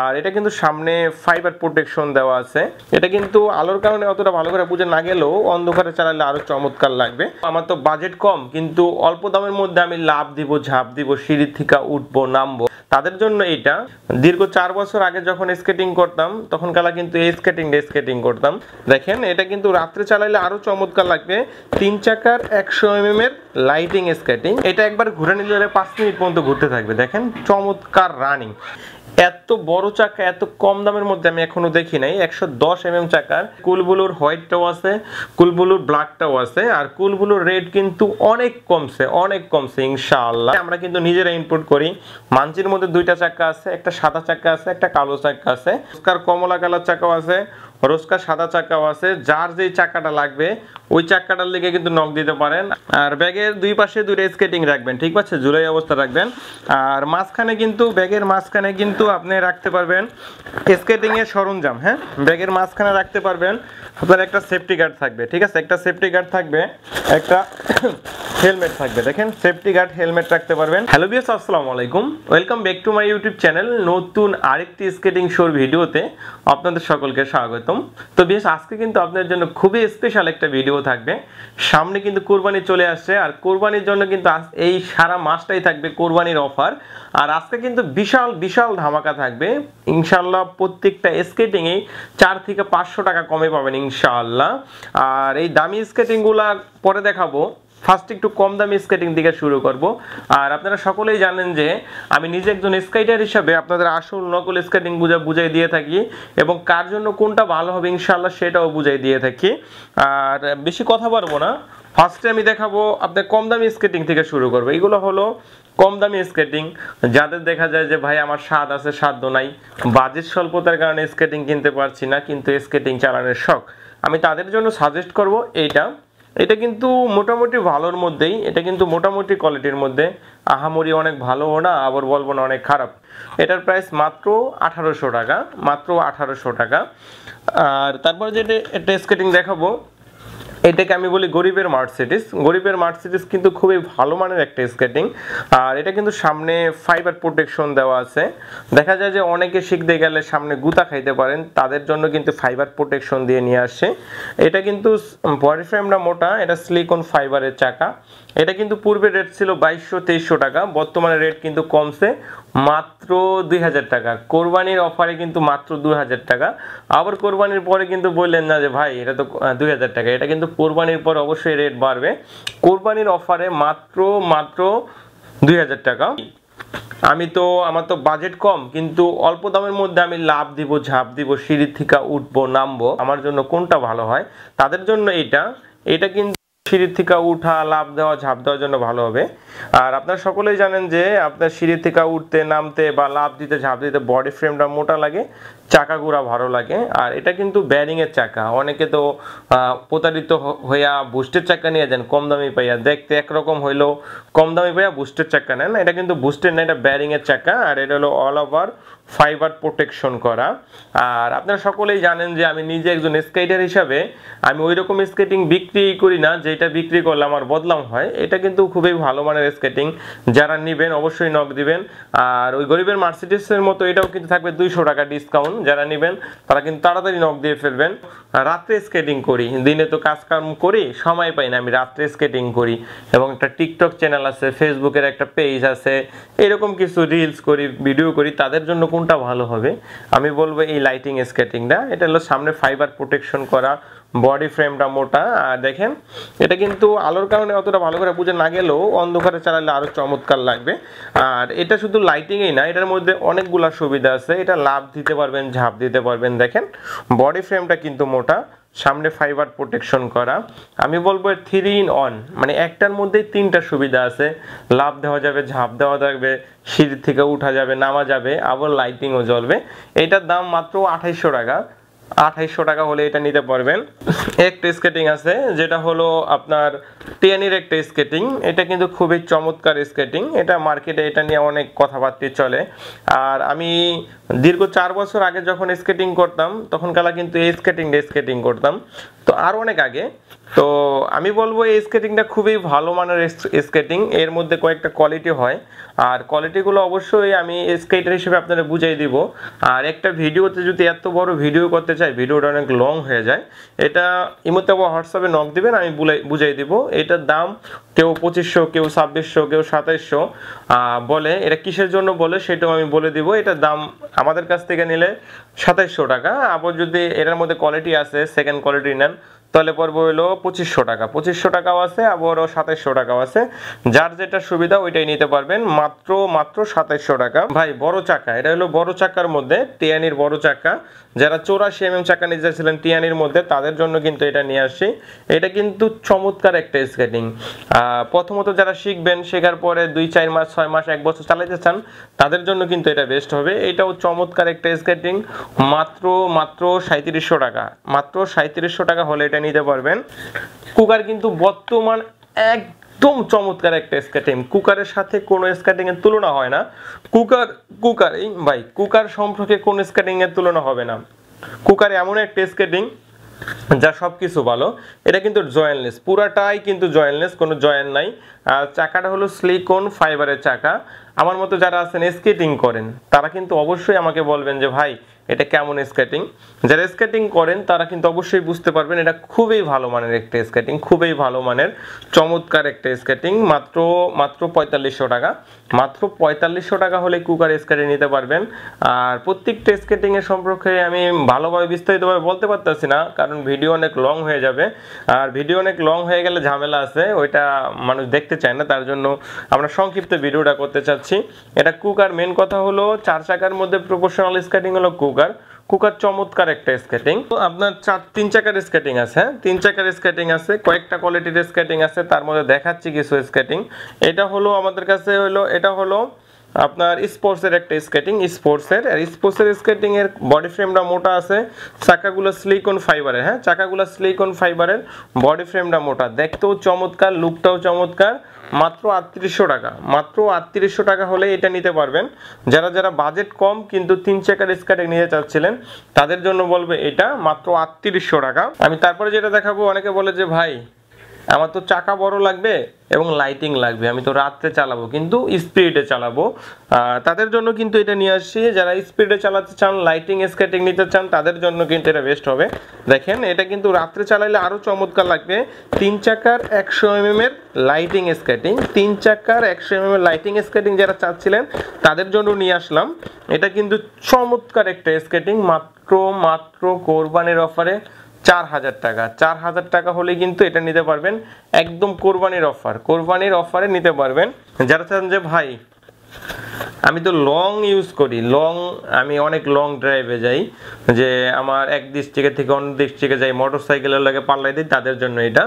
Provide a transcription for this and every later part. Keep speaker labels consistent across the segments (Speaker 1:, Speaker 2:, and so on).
Speaker 1: আর এটা কিন্তু সামনে ফাইবার প্রোটেকশন দেওয়া আছে। এটা কিন্তু আলোর কারণে অতটা ভালো করে বুঝে না গেলেও অন্ধকারে চালালে আরো চমৎকার লাগবে। আমার তো বাজেট কম, কিন্তু অল্প দামের মধ্যে আমি লাভ দিব, ঝাঁপ দিব, সিঁড়ি থেকে উঠবো নামবো, তাদের জন্য এটা। দীর্ঘ 4 বছর আগে যখন স্কেটিং করতাম তখন কালা কিন্তু এই স্কেটিং করতাম। দেখেন এটা কিন্তু রাত্রে চালাইলে আরো চমৎকার লাগবে। 3 চাকার 100 mm এর লাইটিং স্কেটিং। এটা একবার ঘুরে নিলে 5 মিনিট পর্যন্ত ঘুরতে থাকবে। দেখেন চমৎকার রানিং। এত বড় চাকা এত কম দামের মধ্যে আমি এখনো দেখি নাই। 110 mm চাকার। কুলবুলুর হোয়াইটটাও আছে, কুলবুলুর ব্ল্যাকটাও আছে। আর কুলবুলুর রেট কিন্তু অনেক কমছে ইনশাআল্লাহ। আমরা কিন্তু নিজেরা ইম্পোর্ট করি। মানচির মধ্যে 2টা চাকা আছে, একটা সাদা চাকা আছে, একটা কালো চাকা আছে। রোস্কার কমলা কালার চাকাও আছে, রোস্কার সাদা চাকাও আছে। যার যেই চাকাটা লাগবে ওই চাকাটার লেগে কিন্তু নক দিতে পারেন। আর ব্যাগের দুই পাশে 2টা স্কেটিং রাখবেন, ঠিক আছে, ঝুলাই অবস্থা রাখবেন। আর মাঝখানে কিন্তু ব্যাগের মাঝখানে কিন্তু আপনি রাখতে পারবেন স্কেটিং এর সরঞ্জাম। হ্যাঁ, ব্যাগের মাঝখানে রাখতে পারবেন। আপনার একটা সেফটি গার্ড থাকবে, ঠিক আছে, একটা সেফটি গার্ড থাকবে, একটা হেলমেট থাকবে। দেখেন সেফটি গার্ড হেলমেট রাখতে পারবেন। হ্যালো ভিউয়ার্স, আসসালামু আলাইকুম, welcome back to my YouTube channel. নতুন আরেকটি স্কেটিং শোর ভিডিওতে আপনাদের সকলকে স্বাগতম। তো ভিউয়ার্স, আজকে কিন্তু আপনাদের জন্য খুবই স্পেশাল একটা ভিডিও থাকবে। সামনে কিন্তু কোরবানি চলে আসছে, আর কোরবানির জন্য কিন্তু এই সারা মাসটাই থাকবে কোরবানির অফার। আর আজকে কিন্তু বিশাল ধামাকা থাকবে ইনশাআল্লাহ। প্রত্যেকটা স্কেটিং এই 4 থেকে 500 টাকা কমে পাবেন ইনশাআল্লাহ। আর এই দামি স্কেটিং গুলা পরে দেখাবো। ফার্স্ট একটু কম দামি স্কেটিং দিকে শুরু করব। আর আপনারা সকলেই জানেন যে আমি নিজে একজন স্কেটার হিসাবে আপনাদের আসল নকল স্কেটিং বুঝাই দিয়ে থাকি, এবং কার জন্য কোনটা ভালো হবে ইনশাআল্লাহ সেটাও বুঝাই দিয়ে থাকি। আর বেশি কথা বলবো না, ফার্স্টে আমি দেখাবো আপনাদের কম দামি স্কেটিং থেকে শুরু করবো। এগুলো হলো কম দামি স্কেটিং, যাদের দেখা যায় যে ভাই আমার স্বাদ আছে সাধ্য নাই, বাজেট স্বল্পতার কারণে স্কেটিং কিনতে পারছি না, কিন্তু স্কেটিং চালানোর শখ, আমি তাদের জন্য সাজেস্ট করব এইটা। এটা কিন্তু মোটামুটি ভালোর মধ্যেই, এটা কিন্তু মোটামুটি কোয়ালিটির মধ্যে, আহামরি অনেক ভালোও না, আবার বলবো না অনেক খারাপ। এটার প্রাইস মাত্র 1800 টাকা, মাত্র 1800 টাকা। আর তারপরে যেটা একটা স্কেটিং দেখাবো, এটাকে আমি বলি গরিবের মার্সিডিস কিন্তু খুবই ভালো মানের একটা স্কেটিং। আর এটা কিন্তু সামনে ফাইবার প্রোটেকশন দেওয়া আছে। দেখা যায় যে অনেকে শিখতে গেলে সামনে গুতা খাইতে পারেন, তাদের জন্য কিন্তু ফাইবার প্রোটেকশন দিয়ে নিয়ে আসছে। এটা কিন্তু বডি ফ্রেমটা মোটা, এটা সিলিকন ফাইবারের চাকা। এটা কিন্তু পূর্বে রেট ছিল 2200-2300 টাকা, বর্তমানে রেট কিন্তু কমছে মাত্র 2000 টাকা। কোরবানির অফারে কিন্তু মাত্র 2000 টাকা। আবার কোরবানির পরে কিন্তু বললেন না যে ভাই এটা তো 2000 টাকা, এটা কিন্তু কোরবানির পর অবশ্যই রেট বাড়বে। কোরবানির অফারে মাত্র 2000 টাকা। আমার তো বাজেট কম, কিন্তু অল্প দামের মধ্যে আমি লাভ দিব, ঝাঁপ দিব, সিঁড়ি থেকে উঠবো নামবো, আমার জন্য কোনটা ভালো হয় তাদের জন্য এটা কিন্তু সিঁড়ি থেকে উঠা, লাভ দেওয়া, ঝাঁপ দেওয়ার জন্য ভালো হবে। আর আপনারা সকলেই জানেন যে আপনার সিঁড়ি থেকে উঠতে নামতে বা লাভ দিতে ঝাঁপ দিতে বডি ফ্রেমটা মোটা লাগে, চাকা গুঁড়া ভালো লাগে। আর এটা কিন্তু ব্যারিং এর চাকা। অনেকে তো প্রতারিত হইয়া বুস্টের চাকা নিয়ে যান কম দামি পাইয়া, দেখতে একরকম হইলেও কম দামি পাইয়া বুস্টের চাকা নেন। এটা কিন্তু বুস্টের না, এটা ব্যারিং এর চাকা। আর এটা হলো অল ওভার ফাইবার প্রোটেকশন করা। আর আপনারা সকলেই জানেন যে আমি নিজে একজন স্কেটার হিসাবে আমি ওই রকম স্কেটিং বিক্রি করি না যেটা বিক্রি করলে আমার বদনাম হয়। এটা কিন্তু খুবই ভালো মানের স্কেটিং, যারা নেবেন অবশ্যই নক দিবেন। আর ওই গরিবের মার্সিডিসের মতো এটাও কিন্তু থাকবে 200 টাকা ডিসকাউন্ট। যারা নেবেন তারা কিন্তু তাড়াতাড়ি নক দিয়ে ফেলবেন। রাত্রে স্কেটিং করি, দিনে তো কাজকাম করি, সময় পাই না, আমি রাত্রে স্কেটিং করি। এবং একটা টিকটক চ্যানেল আছে, ফেসবুকের একটা পেজ আছে, এরকম কিছু রিলস করি, ভিডিও করি। তাদের জন্য কোনটা ভালো হবে আমি বলবো এই লাইটিং স্কেটিংটা। এটা হলো সামনে ফাইবার প্রোটেকশন করা, বডি ফ্রেমটা মোটা। আর দেখেন এটা কিন্তু আলোর কারণে অতটা ভালো করে বুঝে না গেলেও অন্ধকারে চালালে আরো চমৎকার লাগবে। আর এটা শুধু লাইটিংই না, এটার মধ্যে অনেকগুলা সুবিধা আছে। এটা লাভ দিতে পারবেন, ঝাঁপ দিতে পারবেন। দেখেন বডি ফ্রেমটা কিন্তু মোটা, সামনে ফাইবার প্রোটেকশন করা। আমি বলবো 3 in 1, মানে একটার মধ্যেই 3টা সুবিধা আছে। লাভ দেওয়া যাবে, ঝাঁপ দেওয়া যাবে, সিঁড়ি থেকে উঠা যাবে, নামা যাবে, আবার লাইটিংও জ্বলবে। এটার দাম মাত্র 2800 টাকা। 2800 টাকা হলে এটা নিতে পারবেন। একটা স্কেটিং আছে যেটা হলো আপনার টিয়ানির একটা স্কেটিং। এটা কিন্তু খুবই চমৎকার স্কেটিং। এটা মার্কেটে এটা নিয়ে অনেক কথাবার্তা চলে। আর আমি দীর্ঘ 4 বছর আগে যখন স্কেটিং করতাম তখন কালা কিন্তু এই স্কেটিং করতাম, তো আর অনেক আগে। তো আমি বলবো এই স্কেটিংটা খুবই ভালো মানের স্কেটিং। এর মধ্যে কয়েকটা কোয়ালিটি হয়। আর কোয়ালিটিগুলো অবশ্যই আমি স্কেটার হিসেবে আপনাদের বুঝিয়ে দিব। আর একটা ভিডিওতে যদি এত বড় ভিডিও করতে চাই, ভিডিওটা অনেক লং হয়ে যায়। এটা ইমোতে বা হোয়াটসঅ্যাপে নক দিবেন, আমি বুঝিয়ে দিব। এটার দাম কেউ 2500, কেউ 2600, কেউ 2700 বলে। এটা কিসের জন্য বলে সেটাও আমি বলে দিব। এটার দাম আমাদের কাছ থেকে নিলে 2700 টাকা। আবার যদি এটার মধ্যে কোয়ালিটি আছে, সেকেন্ড কোয়ালিটি নেন, তাহলে পড়বে হলো 2500 টাকা। 2500 টাকাও আছে, আবারও 2700 টাকাও আছে। যার যেটা সুবিধা ওইটাই নিতে পারবেন, মাত্র 2700 টাকা। ভাই বড় চাকা, এটা হলো বড় চাকার মধ্যে টিয়ানির বড় চাকা। যারা 84 mm চাকা নিতে চাইছিলেন টিয়ানির মধ্যে, তাদের জন্য কিন্তু এটা নিয়ে আসছি। এটা কিন্তু চমৎকার একটা স্কেটিং। প্রথমত যারা শিখবেন, শেখার পরে 2-4 মাস, 6 মাস, 1 বছর চালাতে চান, তাদের জন্য কিন্তু এটা বেস্ট হবে। এটাও চমৎকার একটা স্কেটিং, মাত্র 3700 টাকা। মাত্র 3700 টাকা হলে এটা নিতে পারবেন। কুকার কিন্তু বর্তমান একদম চমৎকার একটা স্কেটিং। কুকারের সাথে কোনো স্কেটিং এর তুলনা হয় না। কুকার ভাই, কুকার সম্পর্কে কোন স্কেটিং এর তুলনা হবে না। কুকার এমন একটা স্কেটিং যা সবকিছু ভালো। এটা কিন্তু জয়েন্টলেস, পুরাটাই কিন্তু জয়েন্টলেস, কোনো জয়েন্ট নাই। আর চাকাটা হলো সিলিকন ফাইবারের চাকা। আমার মতো যারা আছেন স্কেটিং করেন, তারা কিন্তু অবশ্যই আমাকে বলবেন যে ভাই এটা কেমন স্কেটিং। যারা স্কেটিং করেন তারা কিন্তু অবশ্যই বুঝতে পারবেন এটা খুবই ভালো মানের একটা স্কেটিং, খুবই ভালো মানের চমৎকার একটা স্কেটিং। মাত্র 4500 টাকা। মাত্র 4500 টাকা হলে কুকার স্কেটিং নিতে পারবেন। আর প্রত্যেকটা স্কেটিং এর সম্পর্কে আমি ভালোভাবে বিস্তারিতভাবে বলতে পারতেছি না, কারণ ভিডিও অনেক লং হয়ে যাবে। আর ভিডিও অনেক লং হয়ে গেলে ঝামেলা আছে, ওইটা মানুষ দেখতে চায় না। তার জন্য আমরা সংক্ষিপ্ত ভিডিওটা করতে চাচ্ছি। এটা কুকার। মেন কথা হলো 4 চাকার মধ্যে প্রপোর্শনাল স্কেটিং হলো কুকার চমৎকার একটা স্কেটিং। আপনার 3 চাকার স্কেটিং আছে, 3 চাকার স্কেটিং আছে, কয়েকটা কোয়ালিটির স্কেটিং আছে, তার মধ্যে দেখাচ্ছি কিছু স্কেটিং। এটা হলো আমাদের কাছে হলো, এটা হলো আপনার স্পোর্টসের একটা স্কেটিং। স্পোর্টসের স্কেটিং এর বডি ফ্রেমটা মোটা আছে, চাকাগুলো সিলিকন ফাইবারের। হ্যাঁ, চাকাগুলো সিলিকন ফাইবারের, বডি ফ্রেমটা মোটা, দেখতেও চমৎকার, লুকটাও চমৎকার। মাত্র 3800 টাকা। মাত্র 3800 টাকা হলে এটা নিতে পারবেন। যারা বাজেট কম কিন্তু 3 চাকার স্কেটিং নিতে চাচ্ছিলেন, তাদের জন্য বলবে এটা মাত্র 3800 টাকা। আমি তারপরে যেটা দেখাবো, অনেকে বলে যে ভাই আমার তো চাকা বড় লাগবে এবং লাইটিং লাগবে, আমি তো রাত্রে চালাবো কিন্তু স্পিডে চালাবো, তাদের জন্য কিন্তু এটা নিয়ে আসছি। যারা স্পিডে চালাতে চান, লাইটিং স্কেটিং নিতে চান, তাদের জন্য কিন্তু এটা বেস্ট হবে। দেখেন এটা কিন্তু রাত্রে চালাইলে আরো চমৎকার লাগবে। 3 চাকার 100 mm এর লাইটিং স্কেটিং, 3 চাকার 100 mm এর লাইটিং স্কেটিং যারা চাচ্ছিলেন তাদের জন্য নিয়ে আসলাম। এটা কিন্তু চমৎকার একটা স্কেটিং। মাত্র কোরবানির অফারে 4000 টাকা। 4000 টাকা হলে কিন্তু এটা নিতে পারবেন। একদম কোরবানির অফারে নিতে পারবেন। যারা চান যে ভাই আমি তো লং ইউজ করি, আমি অনেক লং ড্রাইভে যাই, যে আমার এক ডিস্ট্রিক্ট থেকে অন্য ডিস্ট্রিক্টে যাই, মোটরসাইকেলের লাগে পাল্লাই দিই, তাদের জন্য এটা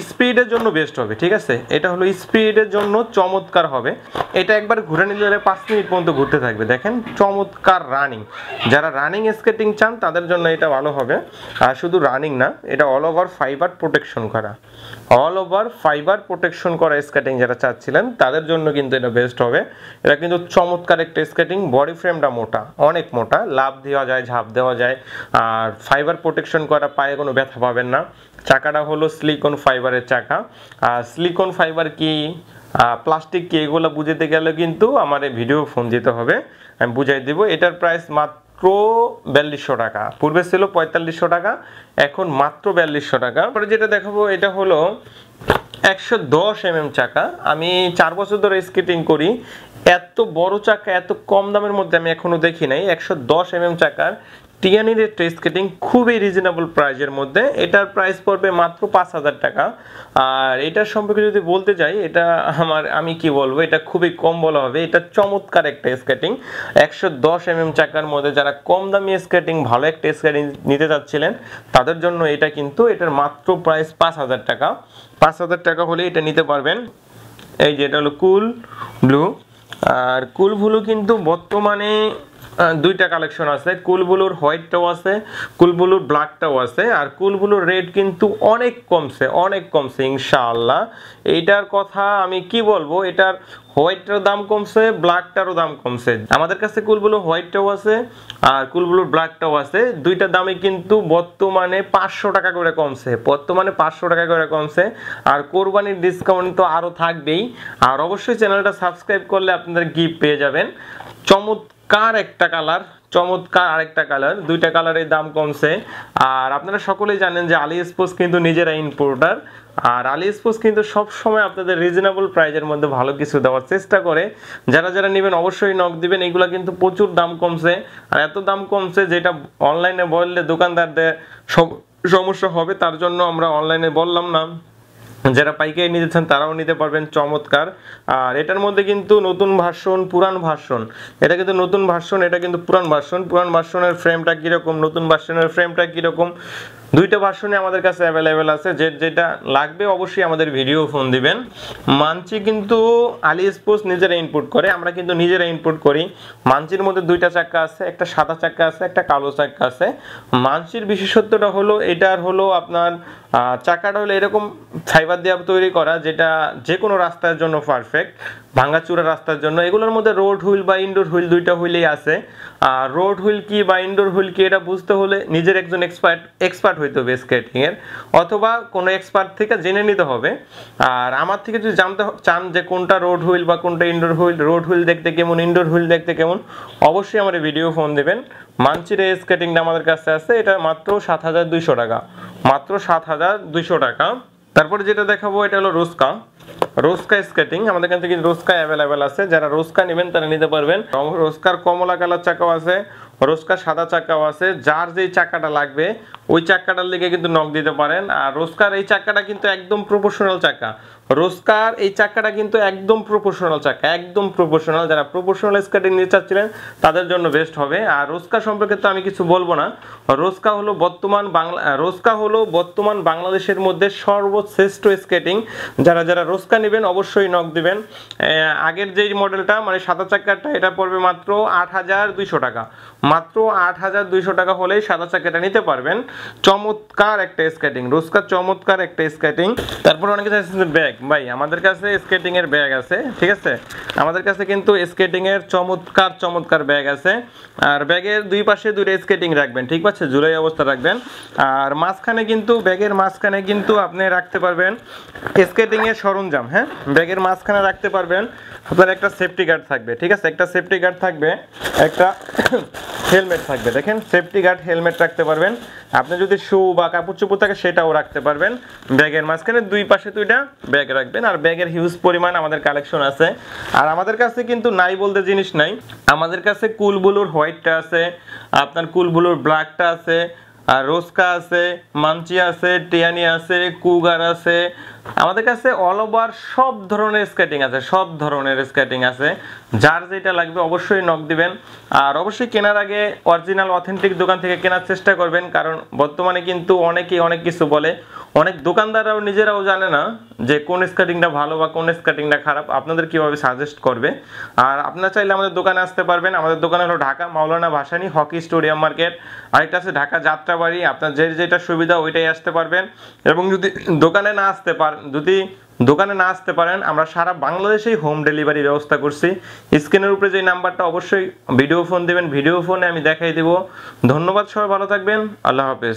Speaker 1: স্পিডের জন্য বেস্ট হবে। ঠিক আছে, এটা হলো স্পিডের জন্য চমৎকার হবে। এটা একবার ঘুরে নিলে 5 মিনিট পর্যন্ত ঘুরতে থাকবে। দেখেন চমৎকার রানিং। যারা রানিং স্কেটিং চান তাদের জন্য এটা ভালো হবে। আর শুধু রানিং না, এটা অল ওভার ফাইবার প্রোটেকশন করা স্কেটিং যারা চাচ্ছিলেন তাদের জন্য কিন্তু এটা বেস্ট হবে। এটা কিন্তু চমৎকার একটা স্কেটিং। বডি ফ্রেমটা মোটা, অনেক মোটা, লাফ দেওয়া যায়, ঝাঁপ দেওয়া যায়। আর ফাইবার প্রোটেকশন করা, পায়ে কোনো ব্যথা পাবেন না। চাকাটা হলো সিলিকন ফাইবারের চাকা। আর সিলিকন ফাইবার কি, প্লাস্টিক কি, এগুলো বুঝতে গেলে কিন্তু আমার এই ভিডিও ফোন দিতে হবে, আমি বুঝাই দিব। এটার প্রাইস মাত্র 4200 টাকা। পূর্বে ছিল 4500 টাকা, এখন মাত্র 4200 টাকা। পরে যেটা দেখাবো, এটা হলো 110 mm চাকা। আমি 4 বছর ধরে স্কেটিং করি, এত বড় চাকা এত কম দামের মধ্যে আমি এখনো দেখি নাই। 110 mm চাকার টিয়ানির একটা স্কেটিং, খুবই রিজনেবল প্রাইজের মধ্যে। এটার প্রাইস পড়বে মাত্র 5000 টাকা। আর এটার সম্পর্কে যদি বলতে যাই, এটা আমি কি বলবো, এটা খুবই কম বলা হবে। এটা চমৎকার একটা স্কেটিং। 110 mm চাকার মধ্যে যারা কম দামি স্কেটিং, ভালো একটা স্কেটিং নিতে চাচ্ছিলেন, তাদের জন্য এটা কিন্তু, এটার মাত্র প্রাইস 5000 টাকা। 5000 টাকা হলে এটা নিতে পারবেন। এই যে এটা হলো কুল ব্লু। আর কুল ব্লু কিন্তু বর্তমানে দুইটা কালেকশন আছে, কুল ব্লুর হোয়াইটটাও আছে, কুল ব্লুর ব্ল্যাকটাও আছে। আর কুল ব্লুর রেট কিন্তু অনেক কমছে ইনশাআল্লাহ। এইটার কথা আমি কি বলবো, এটার হোয়াইটটার দাম কমছে, ব্ল্যাকটারও দাম কমছে। আমাদের কাছে কুল ব্লু হোয়াইটটাও আছে আর কুল ব্লুর ব্ল্যাকটাও আছে। দুইটা দামে কিন্তু বর্তমানে 500 টাকা করে কমছে, আর কোরবানির ডিসকাউন্ট তো আরো থাকবেই। আর অবশ্যই চ্যানেলটা সাবস্ক্রাইব করলে আপনারা গিফট পেয়ে যাবেন। চমৎকার আরেকটা কালার, দুইটা কালারের দাম কমছে। আর আপনারা সকলেই জানেন যে আলী স্পোর্টস কিন্তু নিজেরা ইম্পোর্টার, আর আলী স্পোর্টস কিন্তু সব সময় আপনাদের রিজনেবল প্রাইজের মধ্যে ভালো কিছু দেওয়ার চেষ্টা করে। যারা নেবেন অবশ্যই নক দিবেন। এগুলা কিন্তু প্রচুর দাম কমছে, আর এত দাম কমছে যেটা অনলাইনে বললে দোকানদারদের সমস্যা হবে, তার জন্য আমরা অনলাইনে বললাম না। যারা পাইকারি নিতে চান তারাও নিতে পারবেন। চমৎকার। আর এটার মধ্যে কিন্তু নতুন ভার্সন, পুরান ভার্সন, এটা কিন্তু নতুন ভার্সন, এটা কিন্তু পুরান ভার্সনের ফ্রেমটা কিরকম, নতুন ভার্সনের ফ্রেমটা কিরকম, দুইটা ভার্সনে আমাদের কাছে অ্যাভেলেবেল আছে। যেটা লাগবে অবশ্যই আমাদের ভিডিও ফোন দিবেন। মানচি কিন্তু আলী স্পোর্টস নিজেরা ইনপুট করে, আমরা কিন্তু নিজেরা ইনপুট করি। মানচির মধ্যে দুইটা চাকা আছে, একটা সাদা চাকা আছে, একটা কালো চাকা আছে। মানচির বিশেষত্বটা হলো এটার হলো আপনার চাকাটা হলো এরকম ফাইবার দিয়ে তৈরি করা, যেটা যে কোনো রাস্তার জন্য পারফেক্ট, ভাঙাচুরা রাস্তার জন্য। এগুলোর মধ্যে রোড হুইল বা ইনডোর হুইল দুইটা হুইলই আছে। আর রোড হুইল কি বা ইনডোর হুইল কি এটা বুঝতে হলে নিজের একজন এক্সপার্ট হইতে হবে স্কেটিং এর, অথবা কোনো এক্সপার্ট থেকে জেনে নিতে হবে। আর আমার থেকে যদি জানতে চান যে কোনটা রোড হুইল বা কোনটা ইনডোর হুইল, রোড হুইল দেখতে কেমন, ইনডোর হুইল দেখতে কেমন, অবশ্যই আমার ভিডিও ফোন দেবেন। মানচির এই স্কেটিংটা আমাদের কাছে আছে, এটা মাত্র 7200 টাকা, মাত্র 7200 টাকা। তারপরে যেটা দেখাবো এটা হলো রোস্কা স্কেটিং। আমাদের কাছে কিন্তু রোস্কা অ্যাভেলেবেল আছে, যারা রোস্কা নেবেন তারা নিতে পারবেন। রোস্কার কমলা কালার চাকাও আছে, রোস্কার সাদা চাকাও আছে। যার যেই চাকাটা লাগবে ওই চাকাটার লিগে কিন্তু নক দিতে পারেন। আর রোস্কার এই চাকাটা কিন্তু একদম প্রপোর্শনাল চাকা, একদম প্রপোর্শনাল। যারা প্রপোর্শনাল স্কেটিং নিতে চাচ্ছিলেন তাদের জন্য বেস্ট হবে। আর রোস্কা সম্পর্কে তো আমি কিছু বলবো না। রোস্কা হলো বর্তমান বাংলাদেশের মধ্যে সর্বশ্রেষ্ঠ স্কেটিং। যারা রোস্কা নেবেন অবশ্যই নক দিবেন। আগের যেই মডেলটা মানে সাদা চাকাটা, এটা পড়বে মাত্র 8200 টাকা, মাত্র 8200 টাকা হলেই সাদা চাকাটা নিতে পারবেন। চমৎকার একটা স্কেটিং, রোস্কার চমৎকার একটা স্কেটিং। তারপর অনেকে চাইছেন ব্যাগ, ভাই আমাদের কাছে স্কেটিং এর ব্যাগ আছে, ঠিক আছে, আমাদের কাছে কিন্তু স্কেটিং এর চমৎকার ব্যাগ আছে। আর ব্যাগের দুই পাশে দুটো স্কেটিং রাখবেন, ঠিক আছে, ঝুলাই অবস্থা রাখবেন। আর ব্যাগের মাঝখানে কিন্তু আপনি রাখতে পারবেন স্কেটিং এর সরঞ্জাম। হ্যাঁ, ব্যাগের মাঝখানে রাখতে পারবেন। আপনার একটা সেফটি গার্ড থাকবে, ঠিক আছে, একটা সেফটি গার্ড থাকবে, একটা হেলমেট থাকবে। দেখেন, সেফটি গার্ড, হেলমেট রাখতে পারবেন। আপনি যদি শু বা কাপড় চোপড় থাকে সেটাও রাখতে পারবেন। ব্যাগের মাঝখানে দুই পাশে দুইটা ব্যাগ রাখবেন। আর ব্যাগের হিউজ পরিমাণ আমাদের কালেকশন আছে। আর আমাদের কাছে কিন্তু নাই বলতে জিনিস নাই। আমাদের কাছে কুল ব্লুর হোয়াইটটা আছে, আপনার কুল ব্লুর ব্ল্যাকটা আছে, আর রোস্কা আছে, মানচি আছে, টিয়ানি আছে, কুগার আছে। আমাদের কাছে অল ওভার সব ধরনের স্কেটিং আছে। যার যেটা লাগবে অবশ্যই নক দিবেন। আর অবশ্যই কেনার আগে অরিজিনাল অথেন্টিক দোকান থেকে কেনার চেষ্টা করবেন, কারণ বর্তমানে কিন্তু অনেকেই অনেক কিছু বলে। অনেক দোকানদাররাও নিজেরাও জানে না যে কোন স্কেটিংটা ভালো বা কোন স্কেটিংটা খারাপ, আপনাদের কিভাবে সাজেস্ট করবে। আর আপনারা চাইলে আমাদের দোকানে আসতে পারবেন। আমাদের দোকান হলো ঢাকা মাওলানা ভাসানী হকি স্টেডিয়াম মার্কেট, আরেকটা আছে ঢাকা যাত্রাবাড়ি। আপনার যেটা সুবিধা ওইটাই আসতে পারবেন। এবং যদি দোকানে না আসতে পারেন আমরা সারা বাংলাদেশেই হোম ডেলিভারি ব্যবস্থা করছি। স্ক্রিনের উপরে যে নাম্বারটা, অবশ্যই ভিডিও ফোন দিবেন, ভিডিও ফোনে আমি দেখাই দেব। ধন্যবাদ, সবাই ভালো থাকবেন, আল্লাহ হাফেজ।